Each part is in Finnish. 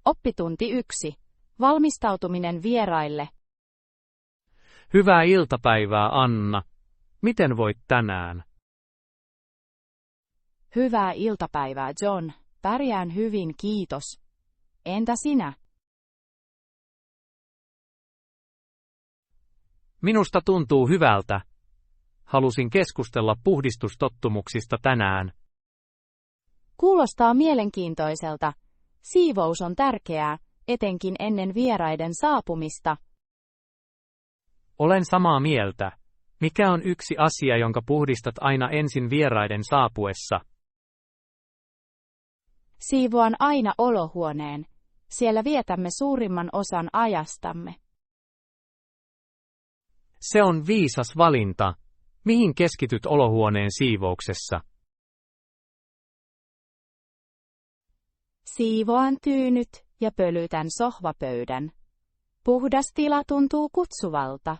Oppitunti 1. Valmistautuminen vieraille. Hyvää iltapäivää, Anna. Miten voit tänään? Hyvää iltapäivää, John. Pärjään hyvin, kiitos. Entä sinä? Minusta tuntuu hyvältä. Halusin keskustella puhdistustottumuksista tänään. Kuulostaa mielenkiintoiselta. Siivous on tärkeää, etenkin ennen vieraiden saapumista. Olen samaa mieltä. Mikä on yksi asia, jonka puhdistat aina ensin vieraiden saapuessa? Siivoan aina olohuoneen. Siellä vietämme suurimman osan ajastamme. Se on viisas valinta. Mihin keskityt olohuoneen siivouksessa? Siivoan tyynyt ja pölytän sohvapöydän. Puhdas tila tuntuu kutsuvalta.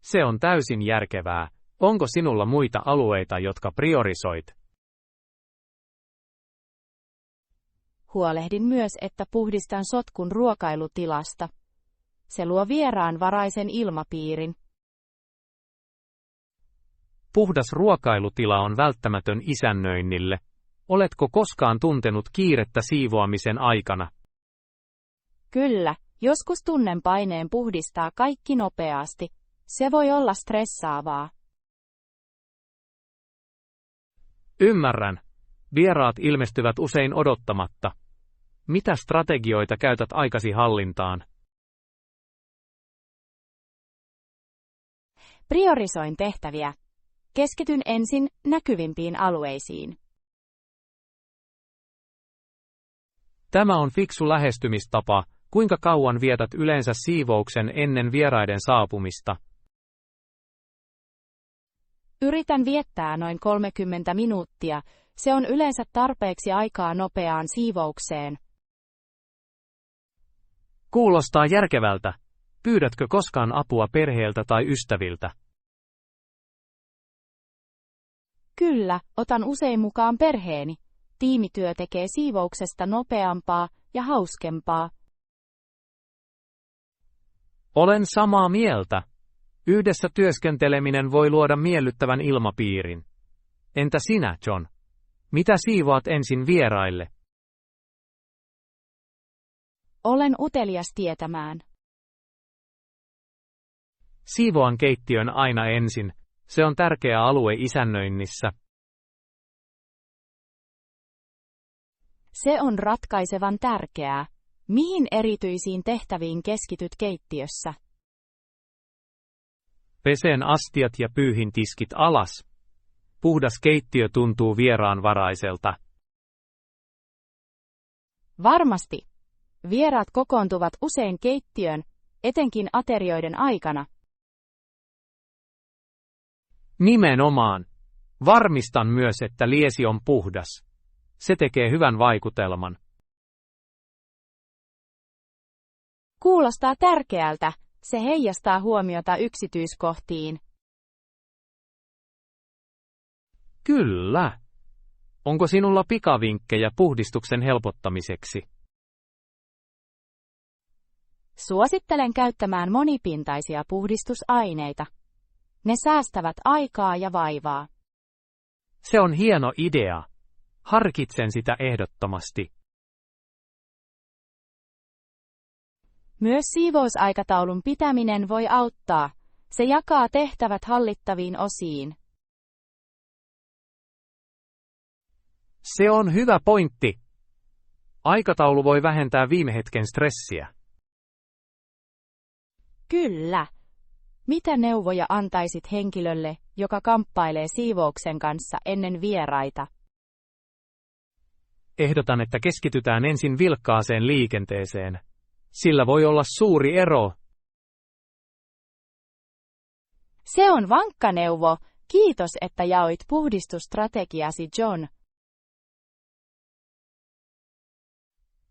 Se on täysin järkevää. Onko sinulla muita alueita, jotka priorisoit? Huolehdin myös, että puhdistan sotkun ruokailutilasta. Se luo vieraanvaraisen ilmapiirin. Puhdas ruokailutila on välttämätön isännöinnille. Oletko koskaan tuntenut kiirettä siivoamisen aikana? Kyllä, joskus tunnen paineen puhdistaa kaikki nopeasti. Se voi olla stressaavaa. Ymmärrän. Vieraat ilmestyvät usein odottamatta. Mitä strategioita käytät aikasi hallintaan? Priorisoin tehtäviä. Keskityn ensin näkyvimpiin alueisiin. Tämä on fiksu lähestymistapa. Kuinka kauan vietät yleensä siivouksen ennen vieraiden saapumista? Yritän viettää noin 30 minuuttia. Se on yleensä tarpeeksi aikaa nopeaan siivoukseen. Kuulostaa järkevältä. Pyydätkö koskaan apua perheeltä tai ystäviltä? Kyllä, otan usein mukaan perheeni. Tiimityö tekee siivouksesta nopeampaa ja hauskempaa. Olen samaa mieltä. Yhdessä työskenteleminen voi luoda miellyttävän ilmapiirin. Entä sinä, John? Mitä siivoat ensin vieraille? Olen utelias tietämään. Siivoan keittiön aina ensin. Se on tärkeä alue isännöinnissä. Se on ratkaisevan tärkeää. Mihin erityisiin tehtäviin keskityt keittiössä? Pesen astiat ja pyyhin tiskit alas. Puhdas keittiö tuntuu vieraanvaraiselta. Varmasti. Vieraat kokoontuvat usein keittiöön, etenkin aterioiden aikana. Nimenomaan. Varmistan myös, että liesi on puhdas. Se tekee hyvän vaikutelman. Kuulostaa tärkeältä. Se heijastaa huomiota yksityiskohtiin. Kyllä. Onko sinulla pikavinkkejä puhdistuksen helpottamiseksi? Suosittelen käyttämään monipintaisia puhdistusaineita. Ne säästävät aikaa ja vaivaa. Se on hieno idea. Harkitsen sitä ehdottomasti. Myös siivousaikataulun pitäminen voi auttaa. Se jakaa tehtävät hallittaviin osiin. Se on hyvä pointti. Aikataulu voi vähentää viime hetken stressiä. Kyllä. Mitä neuvoja antaisit henkilölle, joka kamppailee siivouksen kanssa ennen vieraita? Ehdotan, että keskitytään ensin vilkkaaseen liikenteeseen. Sillä voi olla suuri ero. Se on vankka neuvo. Kiitos, että jaoit puhdistusstrategiasi, John.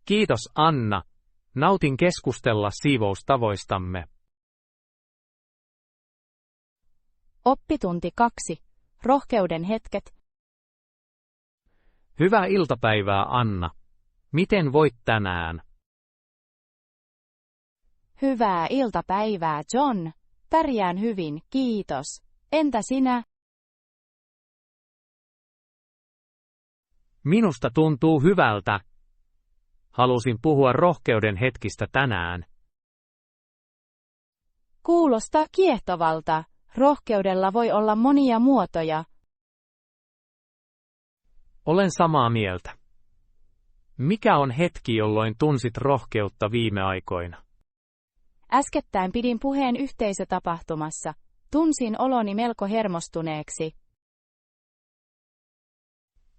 Kiitos, Anna. Nautin keskustella siivoustavoistamme. Oppitunti 2. Rohkeuden hetket. Hyvää iltapäivää, Anna. Miten voit tänään? Hyvää iltapäivää, John. Pärjään hyvin, kiitos. Entä sinä? Minusta tuntuu hyvältä. Halusin puhua rohkeuden hetkistä tänään. Kuulostaa kiehtovalta. Rohkeudella voi olla monia muotoja. Olen samaa mieltä. Mikä on hetki, jolloin tunsit rohkeutta viime aikoina? Äskettäin pidin puheen yhteisötapahtumassa. Tunsin oloni melko hermostuneeksi.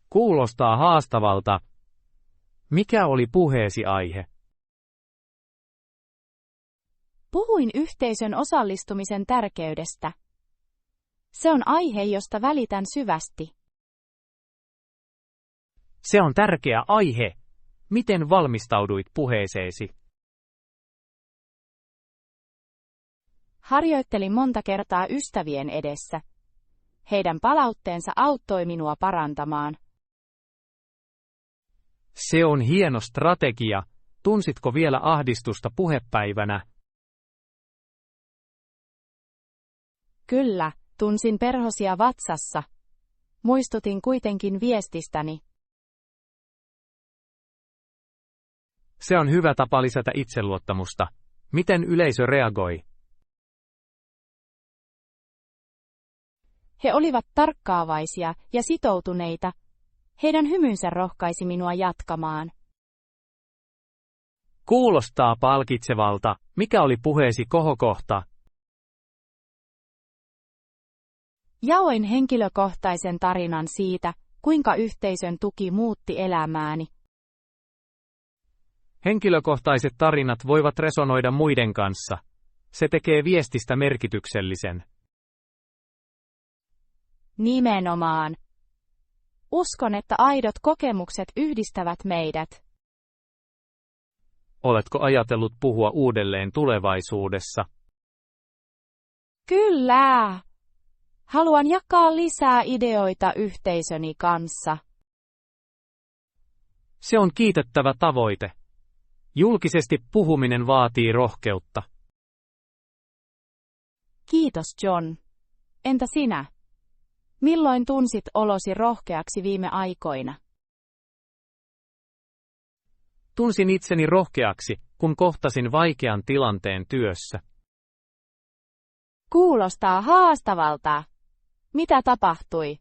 Kuulostaa haastavalta. Mikä oli puheesi aihe? Puhuin yhteisön osallistumisen tärkeydestä. Se on aihe, josta välitän syvästi. Se on tärkeä aihe. Miten valmistauduit puheeseesi? Harjoittelin monta kertaa ystävien edessä. Heidän palautteensa auttoi minua parantamaan. Se on hieno strategia. Tunsitko vielä ahdistusta puhepäivänä? Kyllä, tunsin perhosia vatsassa. Muistutin kuitenkin viestistäni. Se on hyvä tapa lisätä itseluottamusta. Miten yleisö reagoi? He olivat tarkkaavaisia ja sitoutuneita. Heidän hymynsä rohkaisi minua jatkamaan. Kuulostaa palkitsevalta. Mikä oli puheesi kohokohta? Jaoin henkilökohtaisen tarinan siitä, kuinka yhteisön tuki muutti elämääni. Henkilökohtaiset tarinat voivat resonoida muiden kanssa. Se tekee viestistä merkityksellisen. Nimenomaan. Uskon, että aidot kokemukset yhdistävät meidät. Oletko ajatellut puhua uudelleen tulevaisuudessa? Kyllä! Haluan jakaa lisää ideoita yhteisöni kanssa. Se on kiitettävä tavoite. Julkisesti puhuminen vaatii rohkeutta. Kiitos, John. Entä sinä? Milloin tunsit olosi rohkeaksi viime aikoina? Tunsin itseni rohkeaksi, kun kohtasin vaikean tilanteen työssä. Kuulostaa haastavalta. Mitä tapahtui?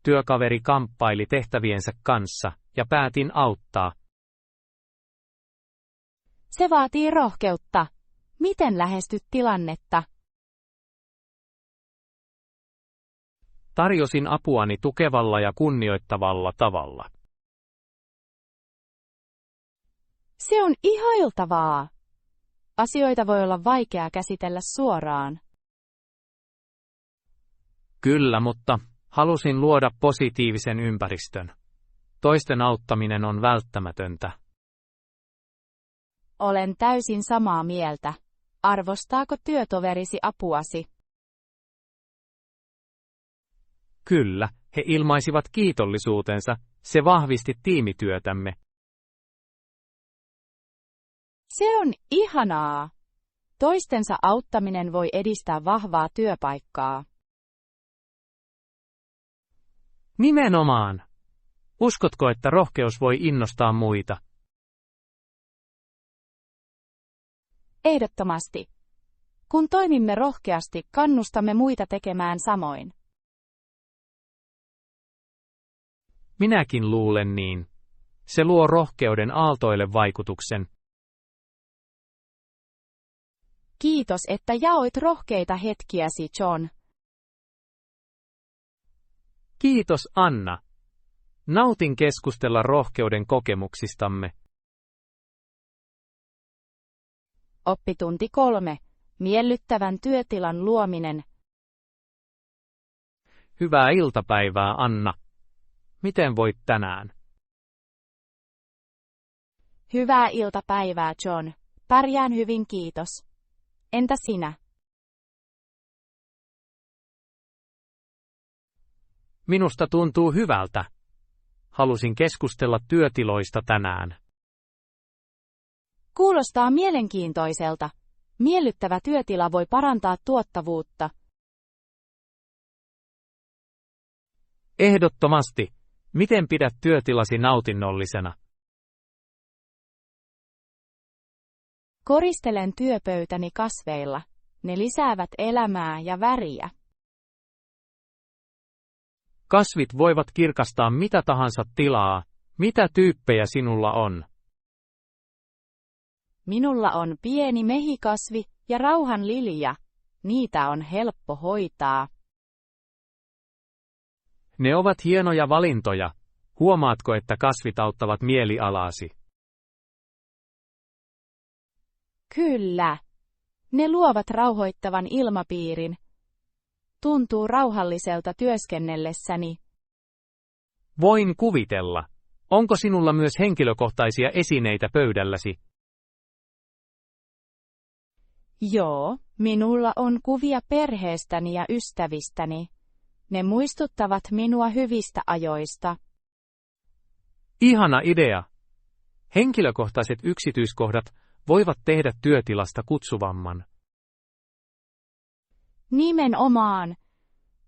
Työkaveri kamppaili tehtäviensä kanssa ja päätin auttaa. Se vaatii rohkeutta. Miten lähestyt tilannetta? Tarjosin apuani tukevalla ja kunnioittavalla tavalla. Se on ihailtavaa. Asioita voi olla vaikea käsitellä suoraan. Kyllä, mutta halusin luoda positiivisen ympäristön. Toisten auttaminen on välttämätöntä. Olen täysin samaa mieltä. Arvostaako työtoverisi apuasi? Kyllä, he ilmaisivat kiitollisuutensa. Se vahvisti tiimityötämme. Se on ihanaa. Toistensa auttaminen voi edistää vahvaa työpaikkaa. Nimenomaan. Uskotko, että rohkeus voi innostaa muita? Ehdottomasti. Kun toimimme rohkeasti, kannustamme muita tekemään samoin. Minäkin luulen niin. Se luo rohkeuden aaltoille vaikutuksen. Kiitos, että jaoit rohkeita hetkiäsi, John. Kiitos, Anna. Nautin keskustella rohkeuden kokemuksistamme. Oppitunti 3. Miellyttävän työtilan luominen. Hyvää iltapäivää, Anna. Miten voit tänään? Hyvää iltapäivää, John. Pärjään hyvin, kiitos. Entä sinä? Minusta tuntuu hyvältä. halusin keskustella työtiloista tänään. Kuulostaa mielenkiintoiselta. Miellyttävä työtila voi parantaa tuottavuutta. Ehdottomasti. Miten pidät työtilasi nautinnollisena? Koristelen työpöytäni kasveilla. Ne lisäävät elämää ja väriä. Kasvit voivat kirkastaa mitä tahansa tilaa. Mitä tyyppejä sinulla on? Minulla on pieni mehikasvi ja rauhanlilja. Niitä on helppo hoitaa. Ne ovat hienoja valintoja. Huomaatko, että kasvit auttavat mielialaasi? Kyllä. Ne luovat rauhoittavan ilmapiirin. Tuntuu rauhalliselta työskennellessäni. Voin kuvitella. Onko sinulla myös henkilökohtaisia esineitä pöydälläsi? Joo, minulla on kuvia perheestäni ja ystävistäni. Ne muistuttavat minua hyvistä ajoista. Ihana idea! Henkilökohtaiset yksityiskohdat voivat tehdä työtilasta kutsuvamman. Nimenomaan.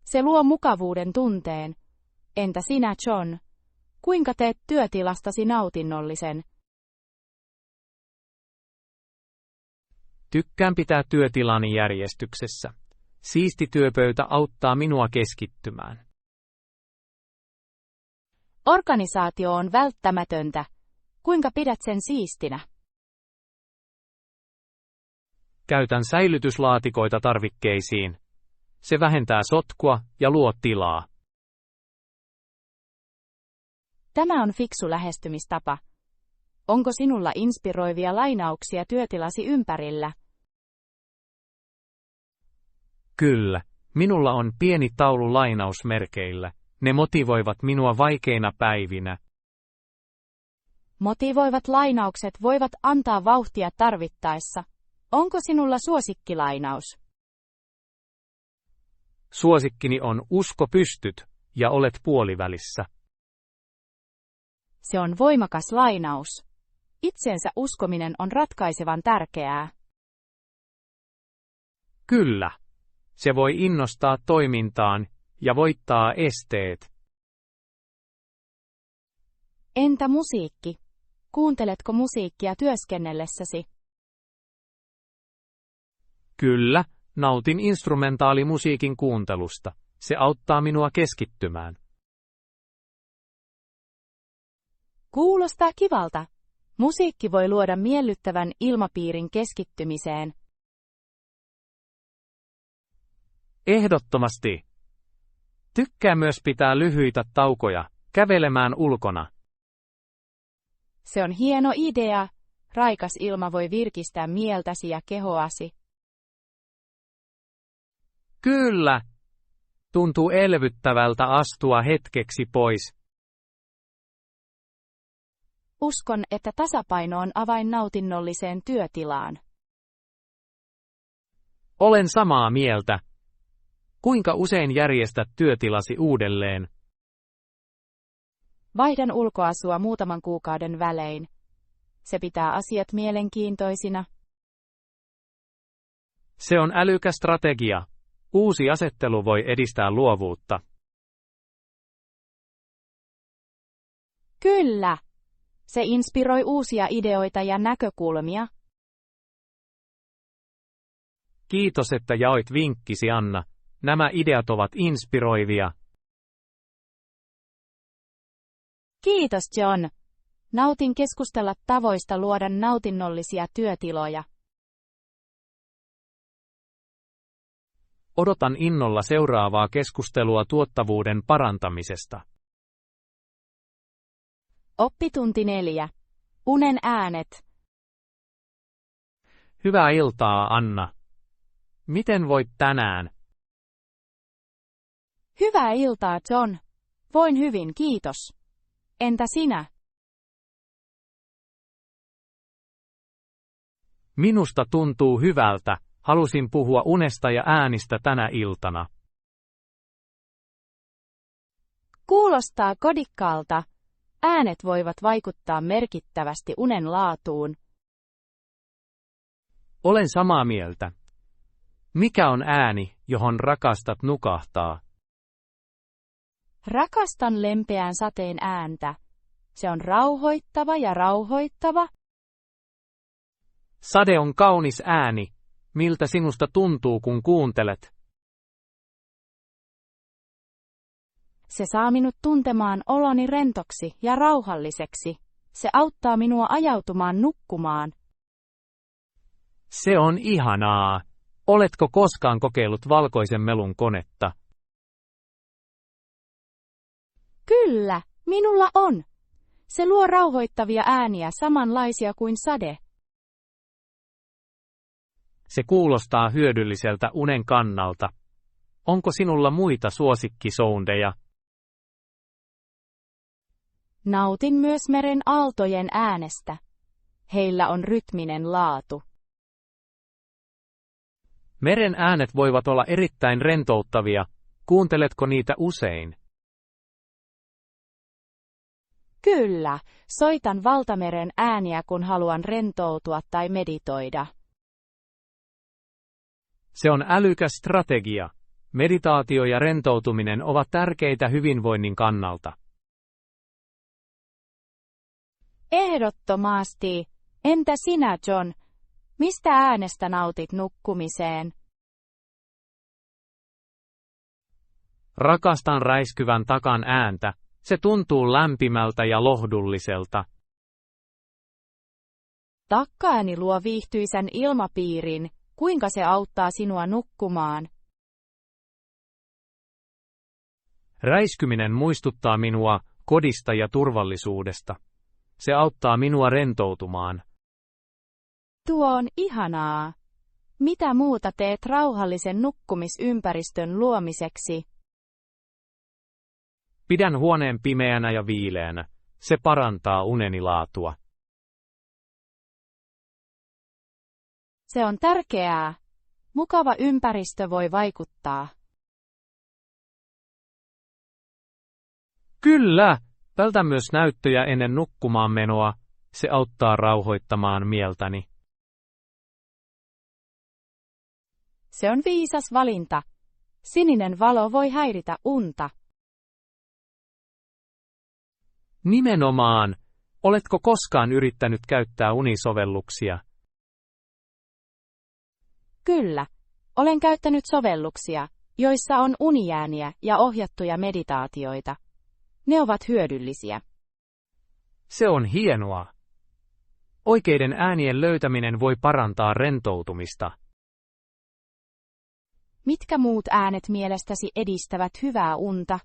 Se luo mukavuuden tunteen. Entä sinä, John? Kuinka teet työtilastasi nautinnollisen? Tykkään pitää työtilani järjestyksessä. Siisti työpöytä auttaa minua keskittymään. Organisaatio on välttämätöntä. Kuinka pidät sen siistinä? Käytän säilytyslaatikoita tarvikkeisiin. Se vähentää sotkua ja luo tilaa. Tämä on fiksu lähestymistapa. Onko sinulla inspiroivia lainauksia työtilasi ympärillä? Kyllä, minulla on pieni taulu lainausmerkeillä. Ne motivoivat minua vaikeina päivinä. Motivoivat lainaukset voivat antaa vauhtia tarvittaessa. Onko sinulla suosikkilainaus? Suosikkini on usko pystyt ja olet puolivälissä. Se on voimakas lainaus. Itseensä uskominen on ratkaisevan tärkeää. Kyllä. Se voi innostaa toimintaan ja voittaa esteet. Entä musiikki? Kuunteletko musiikkia työskennellessäsi? Kyllä, nautin instrumentaalimusiikin kuuntelusta. Se auttaa minua keskittymään. Kuulostaa kivalta. Musiikki voi luoda miellyttävän ilmapiirin keskittymiseen. Ehdottomasti. Tykkää myös pitää lyhyitä taukoja, kävelemään ulkona. Se on hieno idea. Raikas ilma voi virkistää mieltäsi ja kehoasi. Kyllä. Tuntuu elvyttävältä astua hetkeksi pois. Uskon, että tasapaino on avain nautinnolliseen työtilaan. Olen samaa mieltä. Kuinka usein järjestät työtilasi uudelleen? Vaihdan ulkoasua muutaman kuukauden välein. Se pitää asiat mielenkiintoisina. Se on älykäs strategia. Uusi asettelu voi edistää luovuutta. Kyllä. Se inspiroi uusia ideoita ja näkökulmia. Kiitos, että jaoit vinkkisi, Anna. Nämä ideat ovat inspiroivia. Kiitos, John. Nautin keskustella tavoista luoda nautinnollisia työtiloja. Odotan innolla seuraavaa keskustelua tuottavuuden parantamisesta. Oppitunti 4. Unen äänet. Hyvää iltaa, Anna. Miten voit tänään? Hyvää iltaa, John. Voin hyvin, kiitos. Entä sinä? Minusta tuntuu hyvältä. Halusin puhua unesta ja äänistä tänä iltana. Kuulostaa kodikkaalta. äänet voivat vaikuttaa merkittävästi unen laatuun. Olen samaa mieltä. Mikä on ääni, johon rakastat nukahtaa? Rakastan lempeän sateen ääntä. Se on rauhoittava ja rauhoittava. Sade on kaunis ääni. Miltä sinusta tuntuu, kun kuuntelet? Se saa minut tuntemaan oloni rentoksi ja rauhalliseksi. Se auttaa minua ajautumaan nukkumaan. Se on ihanaa. Oletko koskaan kokeillut valkoisen melun konetta? Kyllä, minulla on. Se luo rauhoittavia ääniä samanlaisia kuin sade. Se kuulostaa hyödylliseltä unen kannalta. Onko sinulla muita suosikkisoundeja? Nautin myös meren aaltojen äänestä. Heillä on rytminen laatu. Meren äänet voivat olla erittäin rentouttavia. Kuunteletko niitä usein? Kyllä, soitan valtameren ääniä, kun haluan rentoutua tai meditoida. Se on älykäs strategia. Meditaatio ja rentoutuminen ovat tärkeitä hyvinvoinnin kannalta. Ehdottomasti. Entä sinä, John? Mistä äänestä nautit nukkumiseen? Rakastan räiskyvän takan ääntä. Se tuntuu lämpimältä ja lohdulliselta. Takkaääni luo viihtyisän ilmapiirin. Kuinka se auttaa sinua nukkumaan? Räiskyminen muistuttaa minua kodista ja turvallisuudesta. Se auttaa minua rentoutumaan. Tuo on ihanaa. Mitä muuta teet rauhallisen nukkumisympäristön luomiseksi? Pidän huoneen pimeänä ja viileänä. Se parantaa uneni laatua. Se on tärkeää. Mukava ympäristö voi vaikuttaa. Kyllä! Vältän myös näyttöjä ennen nukkumaan menoa. Se auttaa rauhoittamaan mieltäni. Se on viisas valinta. Sininen valo voi häiritä unta. Nimenomaan. Oletko koskaan yrittänyt käyttää unisovelluksia? Kyllä. Olen käyttänyt sovelluksia, joissa on uniääniä ja ohjattuja meditaatioita. Ne ovat hyödyllisiä. Se on hienoa. Oikeiden äänien löytäminen voi parantaa rentoutumista. Mitkä muut äänet mielestäsi edistävät hyvää unta?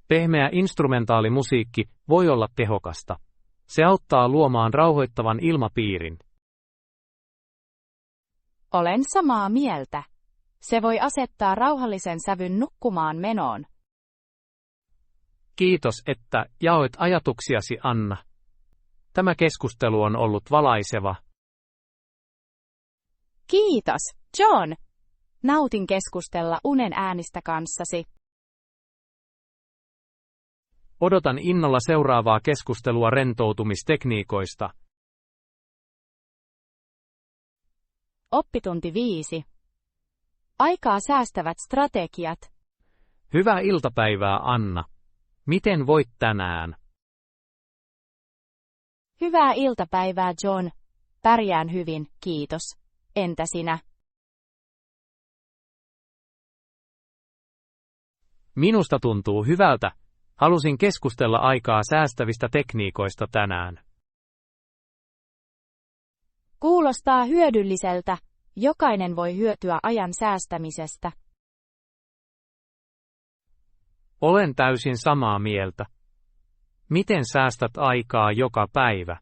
Pehmeä instrumentaalimusiikki voi olla tehokasta. Se auttaa luomaan rauhoittavan ilmapiirin. Olen samaa mieltä. Se voi asettaa rauhallisen sävyn nukkumaan menoon. Kiitos, että jaoit ajatuksiasi, Anna. Tämä keskustelu on ollut valaiseva. Kiitos, John. Nautin keskustella unen äänistä kanssasi. Odotan innolla seuraavaa keskustelua rentoutumistekniikoista. Oppitunti 5. Aikaa säästävät strategiat. Hyvää iltapäivää, Anna. Miten voit tänään? Hyvää iltapäivää, John. Pärjään hyvin, kiitos. Entä sinä? Minusta tuntuu hyvältä. Halusin keskustella aikaa säästävistä tekniikoista tänään. Kuulostaa hyödylliseltä. Jokainen voi hyötyä ajan säästämisestä. Olen täysin samaa mieltä. Miten säästät aikaa joka päivä?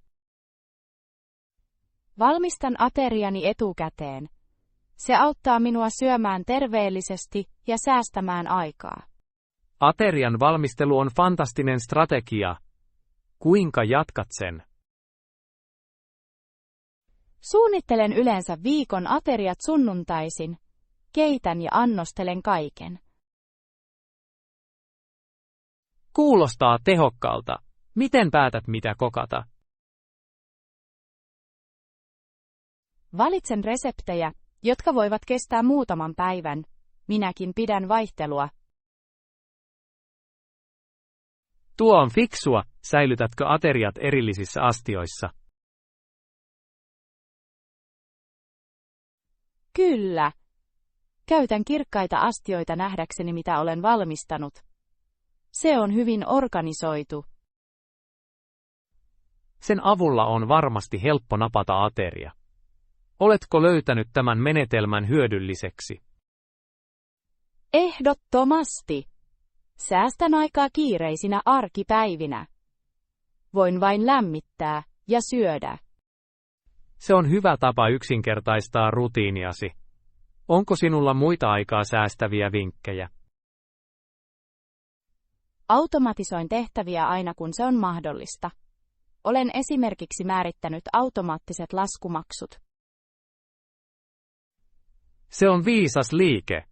Valmistan ateriani etukäteen. Se auttaa minua syömään terveellisesti ja säästämään aikaa. Aterian valmistelu on fantastinen strategia. Kuinka jatkat sen? Suunnittelen yleensä viikon ateriat sunnuntaisin. Keitän ja annostelen kaiken. Kuulostaa tehokkaalta. Miten päätät mitä kokata? Valitsen reseptejä, jotka voivat kestää muutaman päivän. Minäkin pidän vaihtelua. Tuo on fiksua. Säilytätkö ateriat erillisissä astioissa? Kyllä. Käytän kirkkaita astioita nähdäkseni mitä olen valmistanut. Se on hyvin organisoitu. Sen avulla on varmasti helppo napata ateria. Oletko löytänyt tämän menetelmän hyödylliseksi? Ehdottomasti. Säästän aikaa kiireisinä arkipäivinä. Voin vain lämmittää ja syödä. Se on hyvä tapa yksinkertaistaa rutiiniasi. Onko sinulla muita aikaa säästäviä vinkkejä? Automatisoin tehtäviä aina kun se on mahdollista. Olen esimerkiksi määrittänyt automaattiset laskumaksut. Se on viisas liike.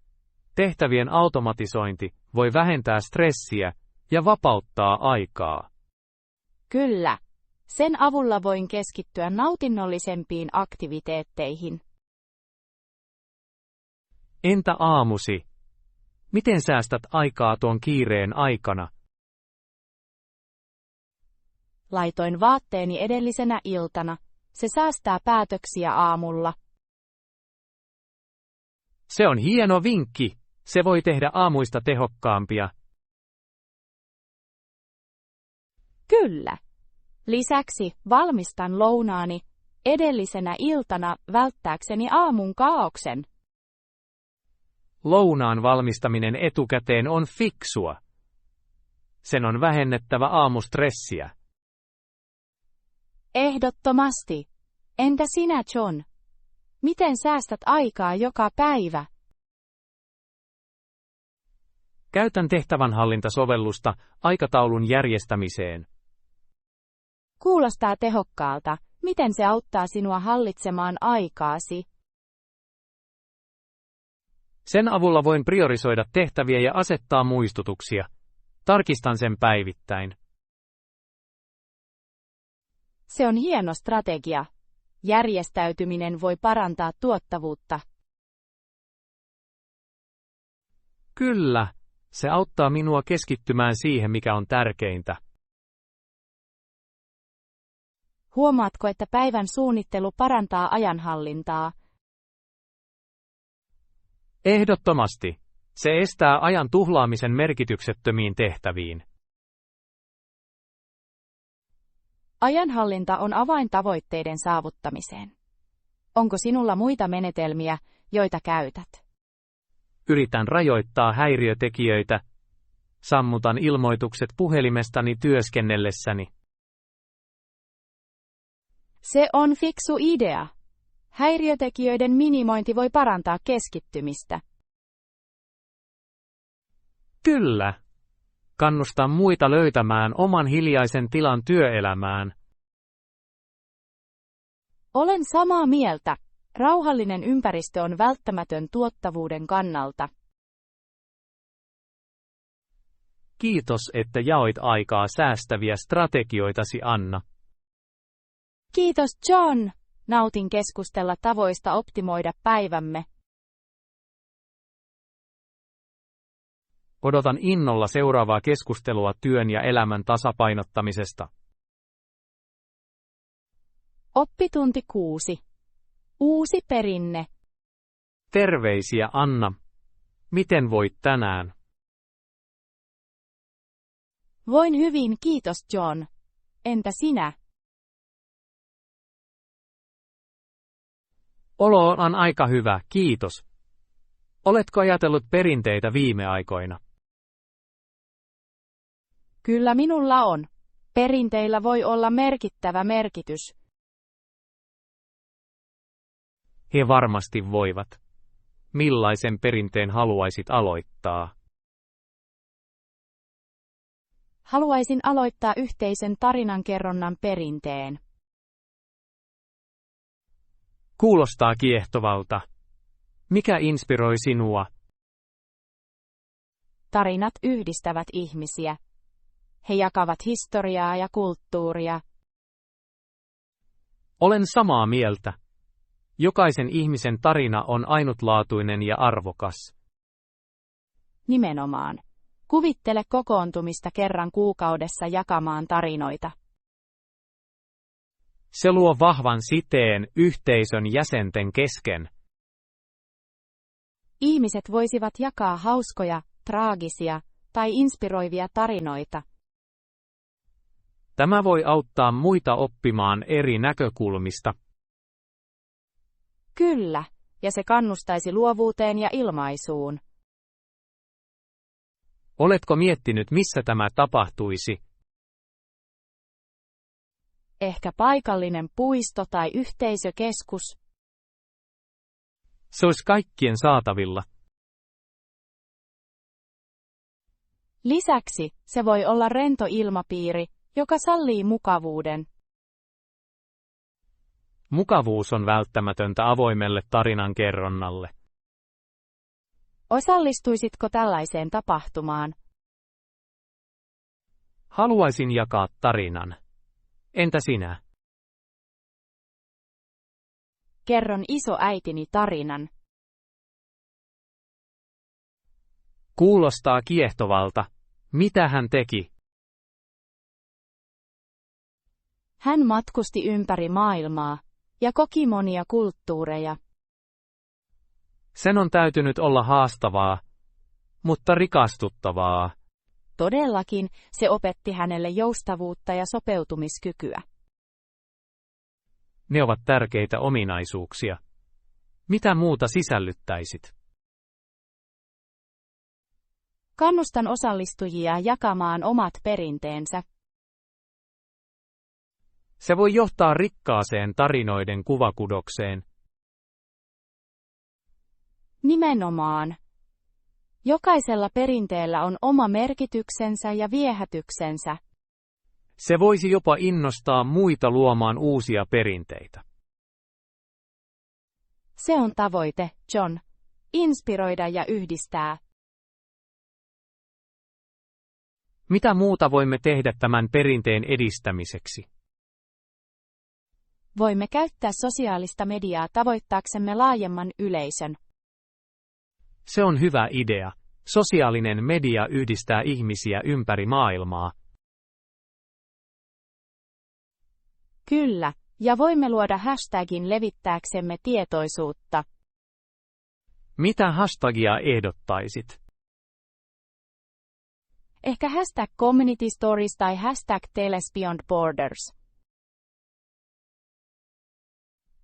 Tehtävien automatisointi voi vähentää stressiä ja vapauttaa aikaa. Kyllä. Sen avulla voin keskittyä nautinnollisempiin aktiviteetteihin. Entä aamusi? Miten säästät aikaa tuon kiireen aikana? Laitoin vaatteeni edellisenä iltana. Se säästää päätöksiä aamulla. Se on hieno vinkki. Se voi tehdä aamuista tehokkaampia. Kyllä. Lisäksi valmistan lounaani edellisenä iltana välttääkseni aamun kaaoksen. Lounaan valmistaminen etukäteen on fiksua. Sen on vähennettävä aamustressiä. Ehdottomasti. Entä sinä, John? Miten säästät aikaa joka päivä? Käytän tehtävänhallintasovellusta aikataulun järjestämiseen. Kuulostaa tehokkaalta. Miten se auttaa sinua hallitsemaan aikaasi? Sen avulla voin priorisoida tehtäviä ja asettaa muistutuksia. Tarkistan sen päivittäin. Se on hieno strategia. Järjestäytyminen voi parantaa tuottavuutta. Kyllä, se auttaa minua keskittymään siihen, mikä on tärkeintä. Huomaatko, että päivän suunnittelu parantaa ajanhallintaa? Ehdottomasti. Se estää ajan tuhlaamisen merkityksettömiin tehtäviin. Ajanhallinta on avain tavoitteiden saavuttamiseen. Onko sinulla muita menetelmiä, joita käytät? Yritän rajoittaa häiriötekijöitä. Sammutan ilmoitukset puhelimestani työskennellessäni. Se on fiksu idea. Häiriötekijöiden minimointi voi parantaa keskittymistä. Kyllä. Kannustan muita löytämään oman hiljaisen tilan työelämään. Olen samaa mieltä. Rauhallinen ympäristö on välttämätön tuottavuuden kannalta. Kiitos, että jaoit aikaa säästäviä strategioitasi, Anna. Kiitos, John. Nautin keskustella tavoista optimoida päivämme. Odotan innolla seuraavaa keskustelua työn ja elämän tasapainottamisesta. Oppitunti 6. Uusi perinne. Terveisiä, Anna. Miten voit tänään? Voin hyvin, kiitos, John. Entä sinä? Olo on aika hyvä, kiitos. Oletko ajatellut perinteitä viime aikoina? Kyllä minulla on. Perinteillä voi olla merkittävä merkitys. He varmasti voivat. Millaisen perinteen haluaisit aloittaa? Haluaisin aloittaa yhteisen tarinankerronnan perinteen. Kuulostaa kiehtovalta. Mikä inspiroi sinua? Tarinat yhdistävät ihmisiä. he jakavat historiaa ja kulttuuria. Olen samaa mieltä. Jokaisen ihmisen tarina on ainutlaatuinen ja arvokas. Nimenomaan. Kuvittele kokoontumista kerran kuukaudessa jakamaan tarinoita. Se luo vahvan siteen yhteisön jäsenten kesken. Ihmiset voisivat jakaa hauskoja, traagisia tai inspiroivia tarinoita. Tämä voi auttaa muita oppimaan eri näkökulmista. Kyllä, ja se kannustaisi luovuuteen ja ilmaisuun. Oletko miettinyt, missä tämä tapahtuisi? Ehkä paikallinen puisto tai yhteisökeskus. Se olisi kaikkien saatavilla. Lisäksi se voi olla rento ilmapiiri, joka sallii mukavuuden. Mukavuus on välttämätöntä avoimelle tarinankerronnalle. Osallistuisitko tällaiseen tapahtumaan? Haluaisin jakaa tarinan. Entä sinä? Kerron isoäitini tarinan. Kuulostaa kiehtovalta. Mitä hän teki? Hän matkusti ympäri maailmaa ja koki monia kulttuureja. Sen on täytynyt olla haastavaa, mutta rikastuttavaa. Todellakin, se opetti hänelle joustavuutta ja sopeutumiskykyä. Ne ovat tärkeitä ominaisuuksia. Mitä muuta sisällyttäisit? Kannustan osallistujia jakamaan omat perinteensä. Se voi johtaa rikkaaseen tarinoiden kuvakudokseen. Nimenomaan. Jokaisella perinteellä on oma merkityksensä ja viehätyksensä. Se voisi jopa innostaa muita luomaan uusia perinteitä. Se on tavoite, John. Inspiroida ja yhdistää. Mitä muuta voimme tehdä tämän perinteen edistämiseksi? Voimme käyttää sosiaalista mediaa tavoittaaksemme laajemman yleisön. Se on hyvä idea. Sosiaalinen media yhdistää ihmisiä ympäri maailmaa. Kyllä, ja voimme luoda hashtagin levittääksemme tietoisuutta. Mitä hashtagia ehdottaisit? Ehkä hashtag Community Stories tai hashtag Tales Beyond Borders.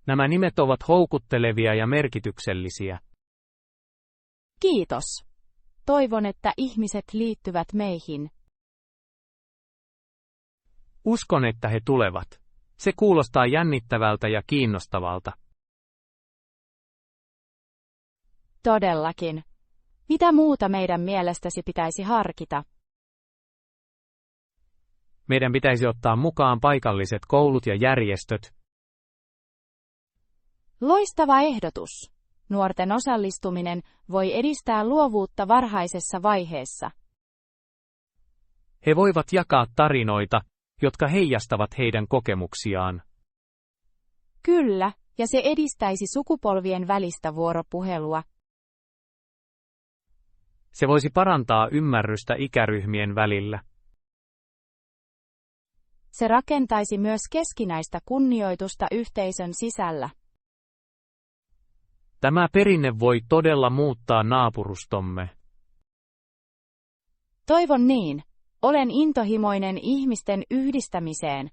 Nämä nimet ovat houkuttelevia ja merkityksellisiä. Kiitos. Toivon, että ihmiset liittyvät meihin. Uskon, että he tulevat. Se kuulostaa jännittävältä ja kiinnostavalta. Todellakin. Mitä muuta meidän mielestäsi pitäisi harkita? Meidän pitäisi ottaa mukaan paikalliset koulut ja järjestöt. Loistava ehdotus. Nuorten osallistuminen voi edistää luovuutta varhaisessa vaiheessa. He voivat jakaa tarinoita, jotka heijastavat heidän kokemuksiaan. Kyllä, ja se edistäisi sukupolvien välistä vuoropuhelua. Se voisi parantaa ymmärrystä ikäryhmien välillä. Se rakentaisi myös keskinäistä kunnioitusta yhteisön sisällä. Tämä perinne voi todella muuttaa naapurustomme. Toivon niin. Olen intohimoinen ihmisten yhdistämiseen.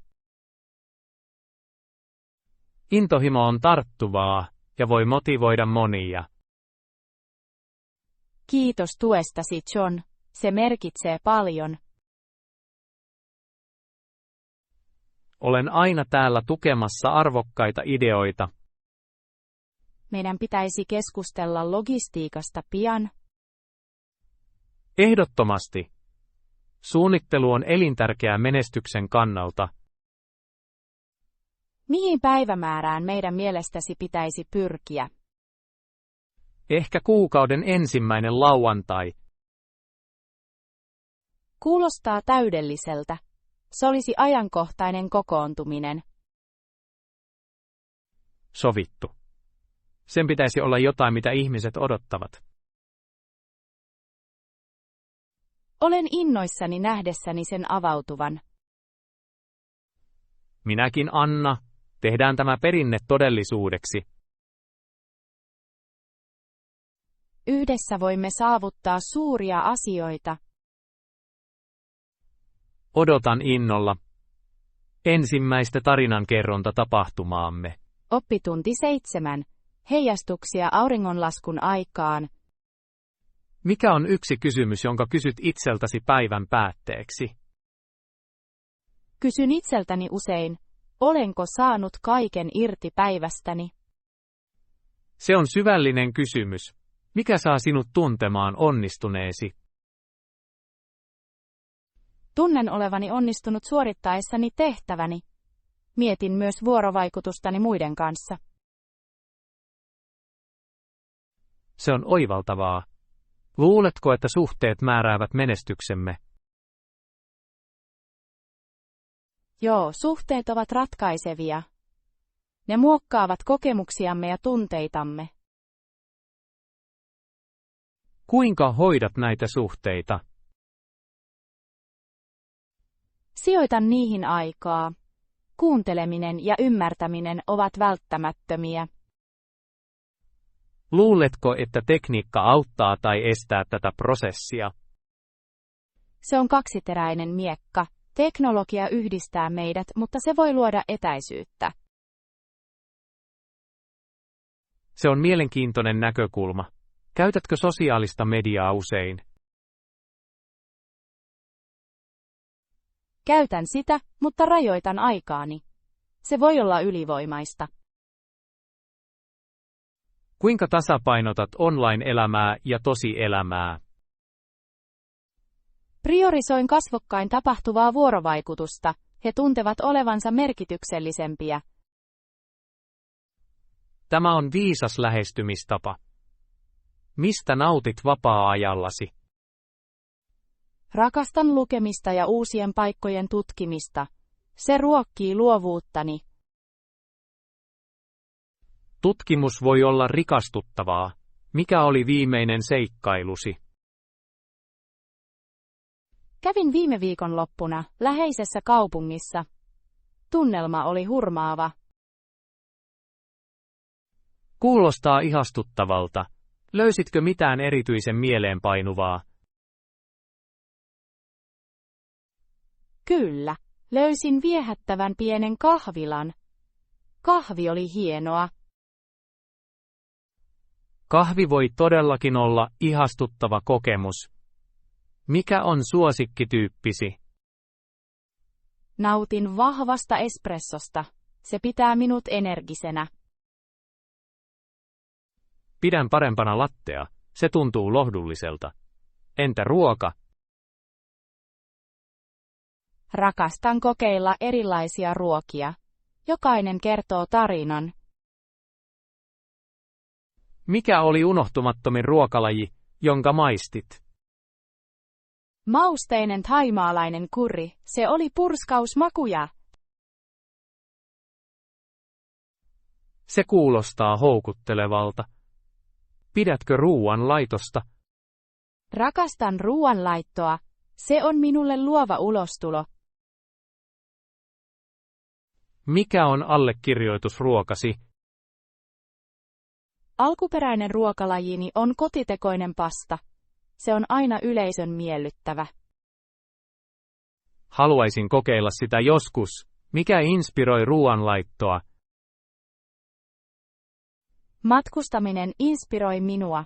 Intohimo on tarttuvaa ja voi motivoida monia. Kiitos tuestasi, John. Se merkitsee paljon. Olen aina täällä tukemassa arvokkaita ideoita. Meidän pitäisi keskustella logistiikasta pian. Ehdottomasti. Suunnittelu on elintärkeää menestyksen kannalta. Mihin päivämäärään meidän mielestäsi pitäisi pyrkiä? Ehkä kuukauden ensimmäinen lauantai. Kuulostaa täydelliseltä. Se olisi ajankohtainen kokoontuminen. Sovittu. Sen pitäisi olla jotain, mitä ihmiset odottavat. Olen innoissani nähdessäni sen avautuvan. Minäkin, Anna. Tehdään tämä perinne todellisuudeksi. Yhdessä voimme saavuttaa suuria asioita. Odotan innolla ensimmäistä tarinankerrontatapahtumaamme. Oppitunti 7. Heijastuksia auringonlaskun aikaan. Mikä on yksi kysymys, jonka kysyt itseltäsi päivän päätteeksi? Kysyn itseltäni usein, olenko saanut kaiken irti päivästäni? Se on syvällinen kysymys. Mikä saa sinut tuntemaan onnistuneesi? Tunnen olevani onnistunut suorittaessani tehtäväni. Mietin myös vuorovaikutustani muiden kanssa. Se on oivaltavaa. Luuletko, että suhteet määräävät menestyksemme? Joo, suhteet ovat ratkaisevia. Ne muokkaavat kokemuksiamme ja tunteitamme. Kuinka hoidat näitä suhteita? Sijoitan niihin aikaa. Kuunteleminen ja ymmärtäminen ovat välttämättömiä. Luuletko, että tekniikka auttaa tai estää tätä prosessia? Se on kaksiteräinen miekka. Teknologia yhdistää meidät, mutta se voi luoda etäisyyttä. Se on mielenkiintoinen näkökulma. Käytätkö sosiaalista mediaa usein? Käytän sitä, mutta rajoitan aikaani. Se voi olla ylivoimaista. Kuinka tasapainotat online-elämää ja tosielämää? Priorisoin kasvokkain tapahtuvaa vuorovaikutusta. He tuntevat olevansa merkityksellisempiä. Tämä on viisas lähestymistapa. Mistä nautit vapaa-ajallasi? Rakastan lukemista ja uusien paikkojen tutkimista. Se ruokkii luovuuttani. Tutkimus voi olla rikastuttavaa. Mikä oli viimeinen seikkailusi? Kävin viime viikonloppuna läheisessä kaupungissa. Tunnelma oli hurmaava. Kuulostaa ihastuttavalta. Löysitkö mitään erityisen mieleenpainuvaa? Kyllä, löysin viehättävän pienen kahvilan. Kahvi oli hienoa. Kahvi voi todellakin olla ihastuttava kokemus. Mikä on suosikkityyppisi? Nautin vahvasta espressosta. Se pitää minut energisenä. Pidän parempana lattea. Se tuntuu lohdulliselta. Entä ruoka? Rakastan kokeilla erilaisia ruokia. Jokainen kertoo tarinan. Mikä oli unohtumattomin ruokalaji, jonka maistit? Mausteinen thaimaalainen curry, se oli purskausmakuja. Se kuulostaa houkuttelevalta. Pidätkö ruuan laitosta? Rakastan ruoanlaittoa. Se on minulle luova ulostulo. Mikä on allekirjoitusruokasi? Alkuperäinen ruokalajini on kotitekoinen pasta. Se on aina yleisön miellyttävä. Haluaisin kokeilla sitä joskus. Mikä inspiroi ruoanlaittoa? Matkustaminen inspiroi minua.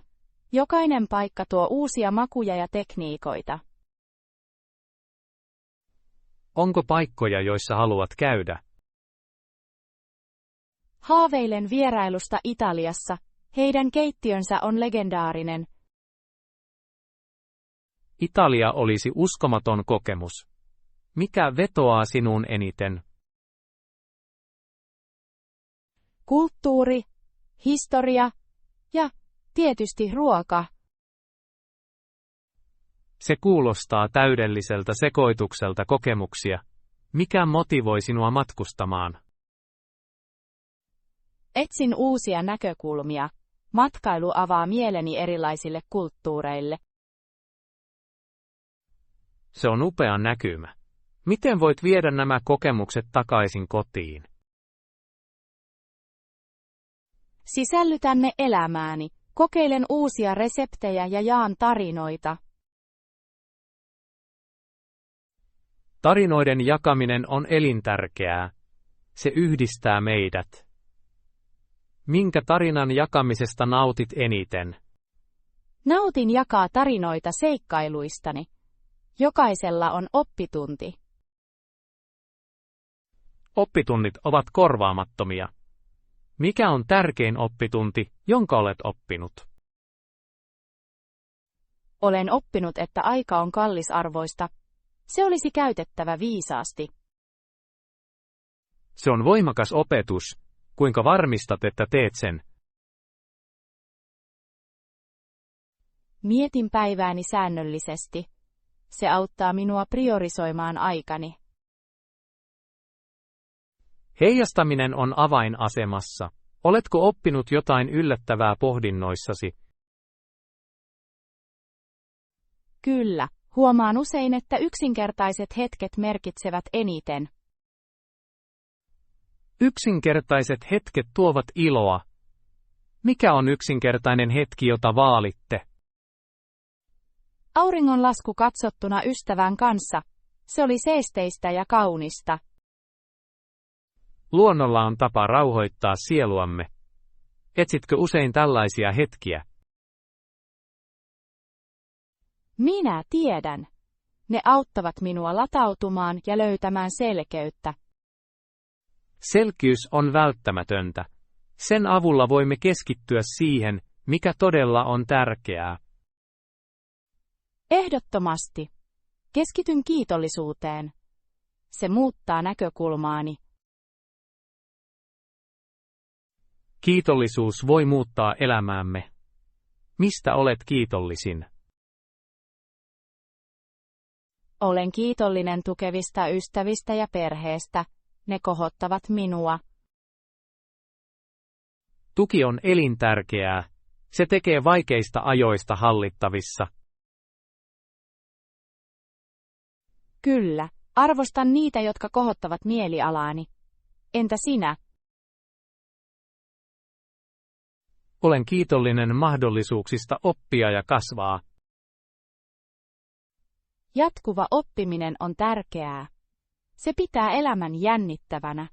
Jokainen paikka tuo uusia makuja ja tekniikoita. Onko paikkoja, joissa haluat käydä? Haaveilen vierailusta Italiassa. Heidän keittiönsä on legendaarinen. Italia olisi uskomaton kokemus. Mikä vetoaa sinuun eniten? Kulttuuri, historia ja tietysti ruoka. Se kuulostaa täydelliseltä sekoitukselta kokemuksia. Mikä motivoi sinua matkustamaan? Etsin uusia näkökulmia. Matkailu avaa mieleni erilaisille kulttuureille. Se on upea näkymä. Miten voit viedä nämä kokemukset takaisin kotiin? Sisällytän ne elämääni. Kokeilen uusia reseptejä ja jaan tarinoita. Tarinoiden jakaminen on elintärkeää. Se yhdistää meidät. Minkä tarinan jakamisesta nautit eniten? Nautin jakaa tarinoita seikkailuistani. Jokaisella on oppitunti. Oppitunnit ovat korvaamattomia. Mikä on tärkein oppitunti, jonka olet oppinut? Olen oppinut, että aika on kallisarvoista. Se olisi käytettävä viisaasti. Se on voimakas opetus. Kuinka varmistat, että teet sen? Mietin päivääni säännöllisesti. Se auttaa minua priorisoimaan aikani. Heijastaminen on avainasemassa. Oletko oppinut jotain yllättävää pohdinnoissasi? Kyllä, huomaan usein, että yksinkertaiset hetket merkitsevät eniten. Yksinkertaiset hetket tuovat iloa. Mikä on yksinkertainen hetki, jota vaalitte? Auringonlasku katsottuna ystävän kanssa. Se oli seesteistä ja kaunista. Luonnolla on tapa rauhoittaa sieluamme. Etsitkö usein tällaisia hetkiä? Minä tiedän. Ne auttavat minua latautumaan ja löytämään selkeyttä. Selkeys on välttämätöntä. Sen avulla voimme keskittyä siihen, mikä todella on tärkeää. Ehdottomasti. Keskityn kiitollisuuteen. Se muuttaa näkökulmaani. Kiitollisuus voi muuttaa elämäämme. Mistä olet kiitollisin? Olen kiitollinen tukevista ystävistä ja perheestä. Ne kohottavat minua. Tuki on elintärkeää. Se tekee vaikeista ajoista hallittavissa. Kyllä, arvostan niitä, jotka kohottavat mielialaani. Entä sinä? Olen kiitollinen mahdollisuuksista oppia ja kasvaa. Jatkuva oppiminen on tärkeää. Se pitää elämän jännittävänä.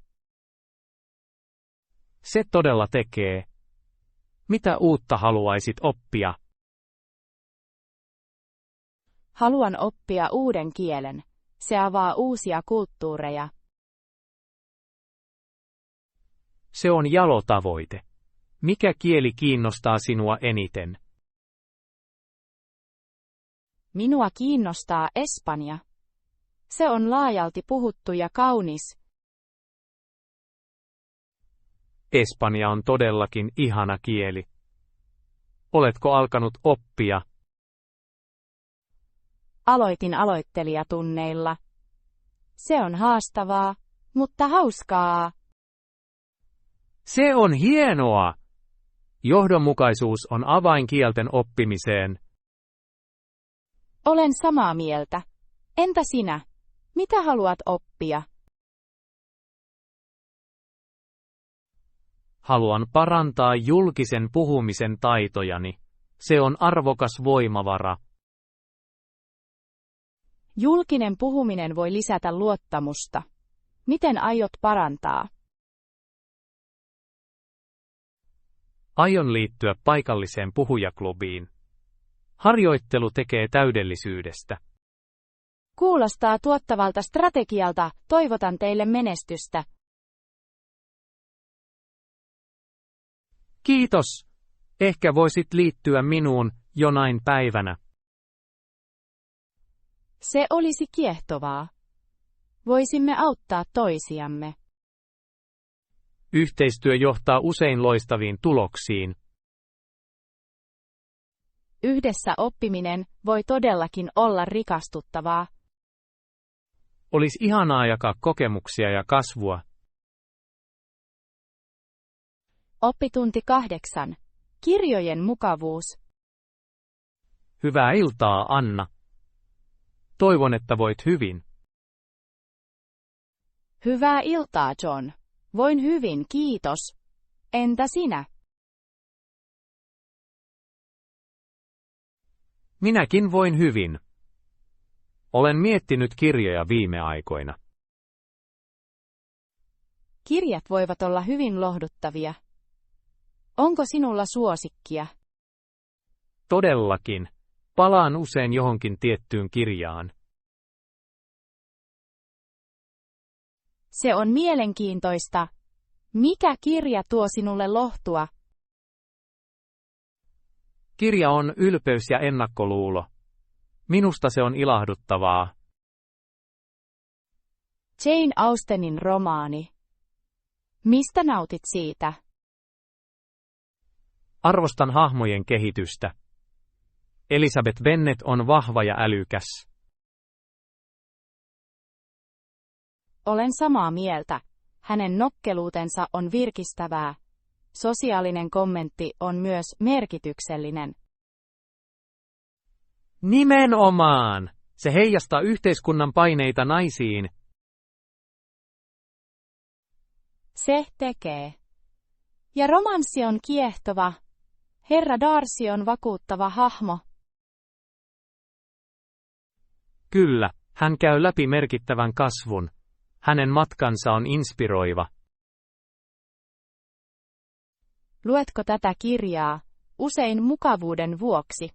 Se todella tekee. Mitä uutta haluaisit oppia? Haluan oppia uuden kielen. Se avaa uusia kulttuureja. Se on jalo tavoite. Mikä kieli kiinnostaa sinua eniten? Minua kiinnostaa Espanja. Se on laajalti puhuttu ja kaunis. Espanja on todellakin ihana kieli. Oletko alkanut oppia? Aloitin aloittelijatunneilla. Se on haastavaa, mutta hauskaa. Se on hienoa! Johdonmukaisuus on avain kielten oppimiseen. Olen samaa mieltä. Entä sinä? Mitä haluat oppia? Haluan parantaa julkisen puhumisen taitojani. Se on arvokas voimavara. Julkinen puhuminen voi lisätä luottamusta. Miten aiot parantaa? Aion liittyä paikalliseen puhujaklubiin. Harjoittelu tekee täydellisyydestä. Kuulostaa tuottavalta strategialta. Toivotan teille menestystä. Kiitos. Ehkä voisit liittyä minuun jonain päivänä. Se olisi kiehtovaa. Voisimme auttaa toisiamme. Yhteistyö johtaa usein loistaviin tuloksiin. Yhdessä oppiminen voi todellakin olla rikastuttavaa. Olisi ihanaa jakaa kokemuksia ja kasvua. Oppitunti 8. Kirjojen mukavuus. Hyvää iltaa, Anna. Toivon, että voit hyvin. Hyvää iltaa, John. Voin hyvin, kiitos. Entä sinä? Minäkin voin hyvin. Olen miettinyt kirjoja viime aikoina. Kirjat voivat olla hyvin lohduttavia. Onko sinulla suosikkia? Todellakin. Palaan usein johonkin tiettyyn kirjaan. Se on mielenkiintoista. Mikä kirja tuo sinulle lohtua? Kirja on ylpeys ja ennakkoluulo. Minusta se on ilahduttavaa. Jane Austenin romaani. Mistä nautit siitä? Arvostan hahmojen kehitystä. Elizabeth Bennet on vahva ja älykäs. Olen samaa mieltä. Hänen nokkeluutensa on virkistävää. Sosiaalinen kommentti on myös merkityksellinen. Nimenomaan! Se heijastaa yhteiskunnan paineita naisiin. Se tekee. Ja romanssi on kiehtova. Herra Darcy on vakuuttava hahmo. Kyllä, hän käy läpi merkittävän kasvun. Hänen matkansa on inspiroiva. Luetko tätä kirjaa, usein mukavuuden vuoksi?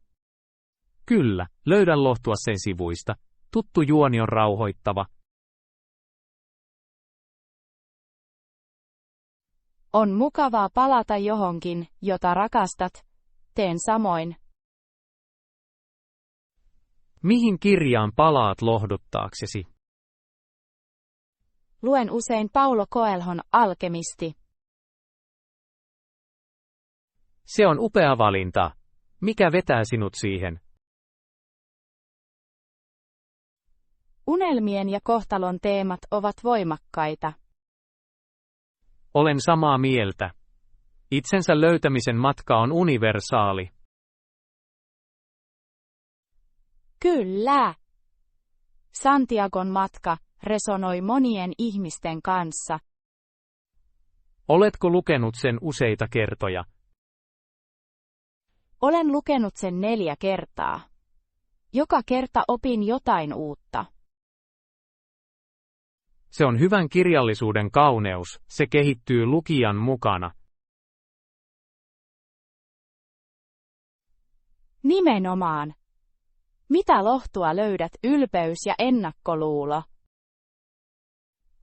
Kyllä, löydän lohtua sen sivuista. Tuttu juoni on rauhoittava. On mukavaa palata johonkin, jota rakastat. Teen samoin. Mihin kirjaan palaat lohduttaaksesi? Luen usein Paulo Coelhon Alkemisti. Se on upea valinta. Mikä vetää sinut siihen? Unelmien ja kohtalon teemat ovat voimakkaita. Olen samaa mieltä. Itsensä löytämisen matka on universaali. Kyllä. Santiagon matka resonoi monien ihmisten kanssa. Oletko lukenut sen useita kertoja? Olen lukenut sen 4 kertaa. Joka kerta opin jotain uutta. Se on hyvän kirjallisuuden kauneus, se kehittyy lukijan mukana. Nimenomaan. Mitä lohtua löydät, ylpeys ja ennakkoluulo?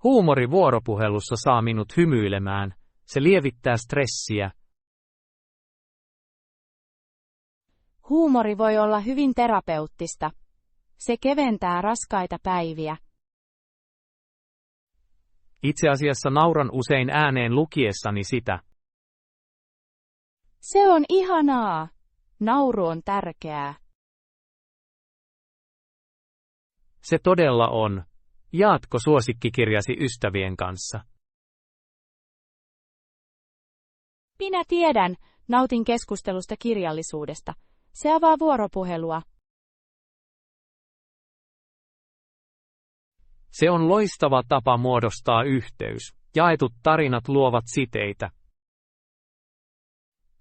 Huumori vuoropuhelussa saa minut hymyilemään, se lievittää stressiä. Huumori voi olla hyvin terapeuttista. Se keventää raskaita päiviä. Itse asiassa nauran usein ääneen lukiessani sitä. Se on ihanaa. Nauru on tärkeää. Se todella on. Jaatko suosikkikirjasi ystävien kanssa? Minä tiedän, nautin keskustelusta kirjallisuudesta. Se avaa vuoropuhelua. Se on loistava tapa muodostaa yhteys. Jaetut tarinat luovat siteitä.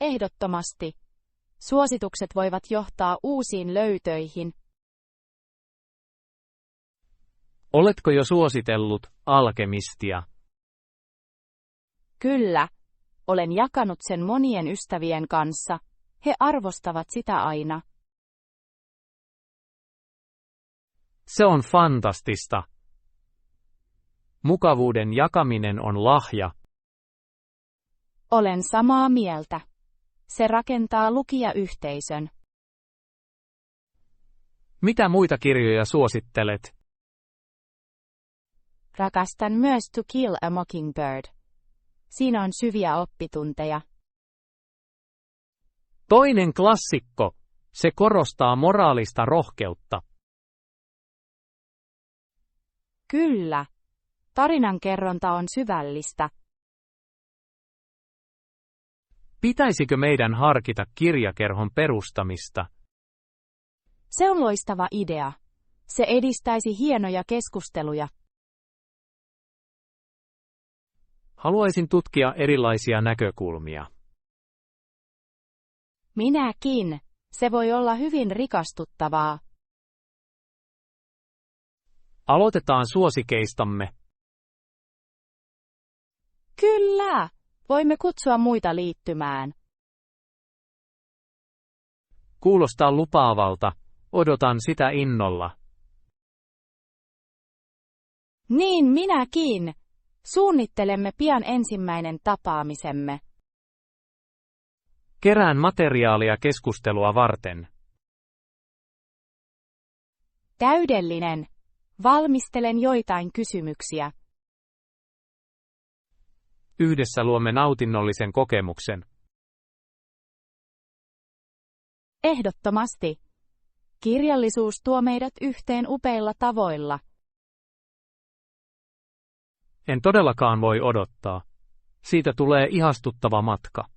Ehdottomasti. Suositukset voivat johtaa uusiin löytöihin. Oletko jo suositellut Alkemistia? Kyllä. Olen jakanut sen monien ystävien kanssa. He arvostavat sitä aina. Se on fantastista. Mukavuuden jakaminen on lahja. Olen samaa mieltä. Se rakentaa lukijayhteisön. Mitä muita kirjoja suosittelet? Rakastan myös To Kill a Mockingbird. Siinä on syviä oppitunteja. Toinen klassikko. Se korostaa moraalista rohkeutta. Kyllä. Tarinankerronta on syvällistä. Pitäisikö meidän harkita kirjakerhon perustamista? Se on loistava idea. Se edistäisi hienoja keskusteluja. Haluaisin tutkia erilaisia näkökulmia. Minäkin. Se voi olla hyvin rikastuttavaa. Aloitetaan suosikeistamme. Kyllä. Voimme kutsua muita liittymään. Kuulostaa lupaavalta. Odotan sitä innolla. Niin minäkin. Suunnittelemme pian ensimmäinen tapaamisemme. Kerään materiaalia keskustelua varten. Täydellinen. Valmistelen joitain kysymyksiä. Yhdessä luomme nautinnollisen kokemuksen. Ehdottomasti. Kirjallisuus tuo meidät yhteen upeilla tavoilla. En todellakaan voi odottaa. Siitä tulee ihastuttava matka.